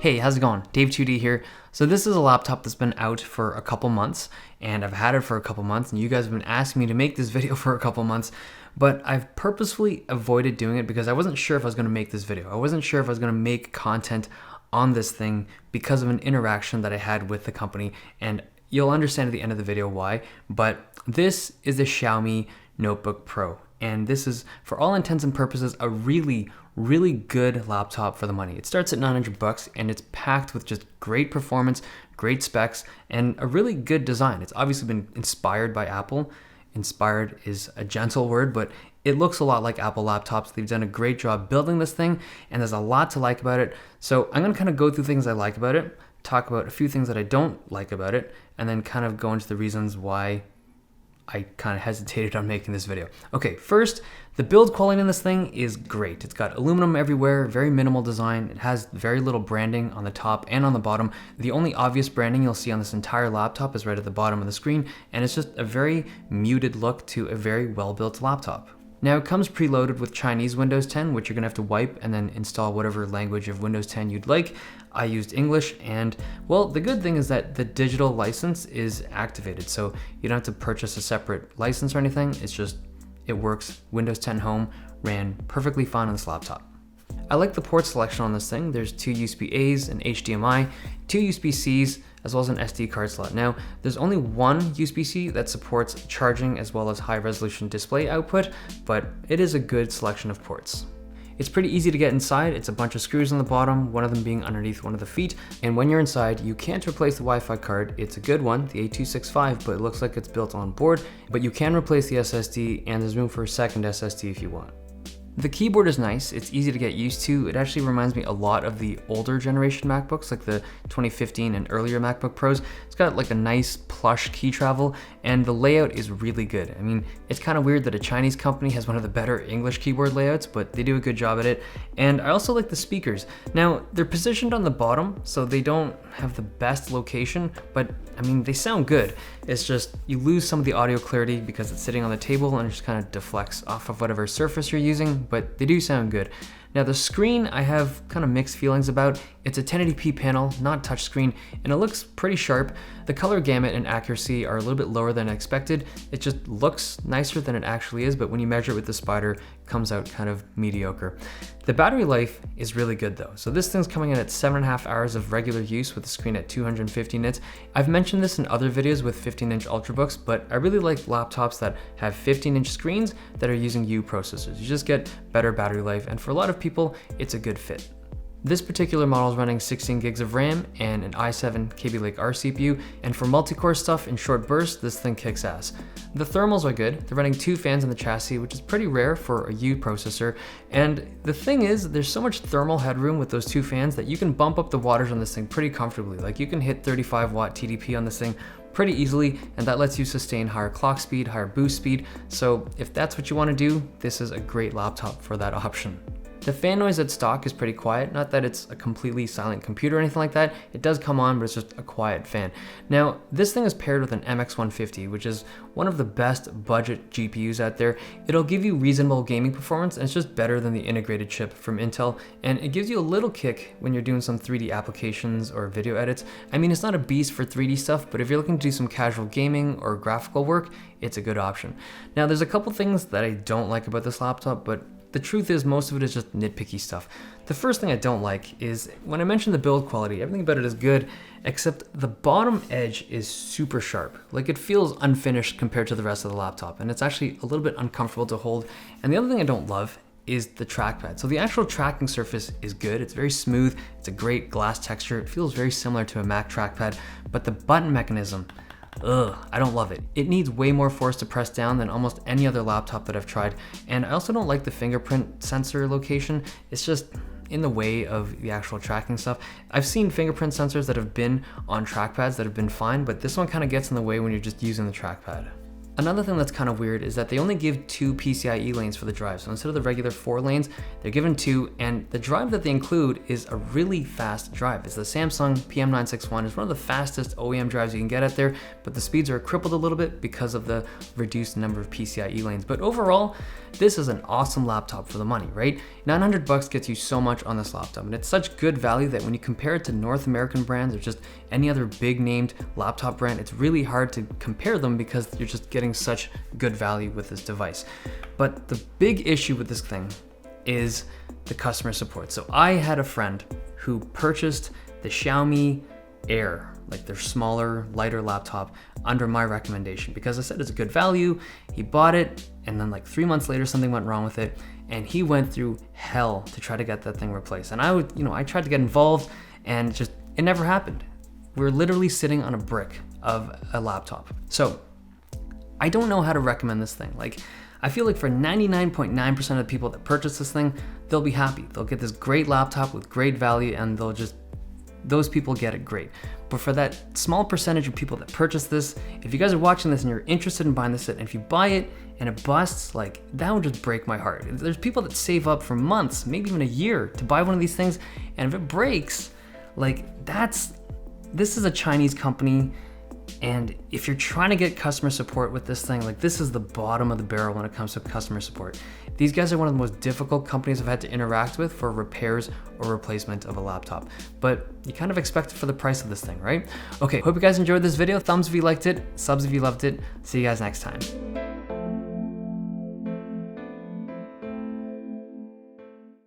Hey, how's it going? Dave2D here. So this is a laptop that's been out for a couple months, and I've had it for a couple months, and you guys have been asking me to make this video for a couple months, but I've purposefully avoided doing it because I wasn't sure if I was going to make this video. I wasn't sure if I was going to make content on this thing because of an interaction that I had with the company, and you'll understand at the end of the video why, but this is the Xiaomi Notebook Pro. And this is, for all intents and purposes, a really good laptop for the money. It starts at $900 and it's packed with just great performance, great specs, and a really good design. It's obviously been inspired by Apple. Inspired is a gentle word, but it looks a lot like Apple laptops. They've done a great job building this thing, and there's a lot to like about it. So I'm gonna kind of go through things I like about it, talk about a few things that I don't like about it, and then kind of go into the reasons why I kind of hesitated on making this video. Okay, first, the build quality in this thing is great. It's got aluminum everywhere, very minimal design. It has very little branding on the top and on the bottom. The only obvious branding you'll see on this entire laptop is right at the bottom of the screen, and it's just a very muted look to a very well-built laptop. Now, it comes preloaded with Chinese Windows 10, which you're gonna have to wipe and then install whatever language of Windows 10 you'd like. I used English, and well, the good thing is that the digital license is activated, so you don't have to purchase a separate license or anything. It's just, it works. Windows 10 Home ran perfectly fine on this laptop. I like the port selection on this thing. There's two USB-A's, an HDMI, two USB-C's, as well as an SD card slot. Now, there's only one USB-C that supports charging as well as high resolution display output, but it is a good selection of ports. It's pretty easy to get inside. It's a bunch of screws on the bottom, one of them being underneath one of the feet. And when you're inside, you can't replace the Wi-Fi card. It's a good one, the A265, but it looks like it's built on board. But you can replace the SSD, and there's room for a second SSD if you want. The keyboard is nice, it's easy to get used to. It actually reminds me a lot of the older generation MacBooks, like the 2015 and earlier MacBook Pros. It's got like a nice plush key travel, and the layout is really good. I mean, it's kind of weird that a Chinese company has one of the better English keyboard layouts, but they do a good job at it. And I also like the speakers. Now, they're positioned on the bottom, so they don't have the best location, but I mean, they sound good. It's just, you lose some of the audio clarity because it's sitting on the table and it just kind of deflects off of whatever surface you're using, but they do sound good. Now the screen, I have kind of mixed feelings about. It's a 1080p panel, not touchscreen, and it looks pretty sharp. The color gamut and accuracy are a little bit lower than expected. It just looks nicer than it actually is, but when you measure it with the spider, it comes out kind of mediocre. The battery life is really good though. So this thing's coming in at 7.5 hours of regular use with the screen at 250 nits. I've mentioned this in other videos with 15-inch Ultrabooks, but I really like laptops that have 15-inch screens that are using U processors. You just get better battery life, and for a lot of people, it's a good fit. This particular model is running 16 gigs of RAM and an i7 Kaby Lake R CPU, and for multi-core stuff in short bursts, this thing kicks ass. The thermals are good. They're running 2 fans in the chassis, which is pretty rare for a U processor, and the thing is, there's so much thermal headroom with those 2 fans that you can bump up the wattage on this thing pretty comfortably. Like, you can hit 35 watt TDP on this thing pretty easily, and that lets you sustain higher clock speed, higher boost speed. So if that's what you want to do, this is a great laptop for that option. The fan noise at stock is pretty quiet. Not that it's a completely silent computer or anything like that. It does come on, but it's just a quiet fan. Now, this thing is paired with an MX150, which is one of the best budget GPUs out there. It'll give you reasonable gaming performance, and it's just better than the integrated chip from Intel, and it gives you a little kick when you're doing some 3D applications or video edits. I mean, it's not a beast for 3D stuff, but if you're looking to do some casual gaming or graphical work, it's a good option. Now, there's a couple things that I don't like about this laptop, but the truth is most of it is just nitpicky stuff. The first thing I don't like is when I mentioned the build quality, everything about it is good, except the bottom edge is super sharp. Like, it feels unfinished compared to the rest of the laptop, and it's actually a little bit uncomfortable to hold. And the other thing I don't love is the trackpad. So the actual tracking surface is good. It's very smooth. It's a great glass texture. It feels very similar to a Mac trackpad, but the button mechanism, I don't love it. It needs way more force to press down than almost any other laptop that I've tried. And I also don't like the fingerprint sensor location. It's just in the way of the actual tracking stuff. I've seen fingerprint sensors that have been on trackpads that have been fine, but this one kind of gets in the way when you're just using the trackpad. Another thing that's kind of weird is that they only give 2 PCIe lanes for the drive. So instead of the regular 4 lanes, they're given 2, and the drive that they include is a really fast drive. It's the Samsung PM961. It's one of the fastest OEM drives you can get out there, but the speeds are crippled a little bit because of the reduced number of PCIe lanes. But overall, this is an awesome laptop for the money, right? $900 gets you so much on this laptop, and it's such good value that when you compare it to North American brands or just any other big named laptop brand, it's really hard to compare them because you're just getting such good value with this device. But the big issue with this thing is the customer support. So I had a friend who purchased the Xiaomi Air, like their smaller, lighter laptop, under my recommendation because I said it's a good value. He bought it, and then like 3 months later, something went wrong with it, and he went through hell to try to get that thing replaced. And I tried to get involved, and just it never happened. We're literally sitting on a brick of a laptop. So I don't know how to recommend this thing. Like, I feel like for 99.9% of the people that purchase this thing, they'll be happy. They'll get this great laptop with great value, and those people get it great. But for that small percentage of people that purchase this, if you guys are watching this and you're interested in buying this, and if you buy it and it busts, like, that would just break my heart. There's people that save up for months, maybe even a year, to buy one of these things, and if it breaks, like, this is a Chinese company. And if you're trying to get customer support with this thing, like, this is the bottom of the barrel when it comes to customer support. These guys are one of the most difficult companies I've had to interact with for repairs or replacement of a laptop. But you kind of expect it for the price of this thing, right? Okay, hope you guys enjoyed this video. Thumbs if you liked it, subs if you loved it. See you guys next time.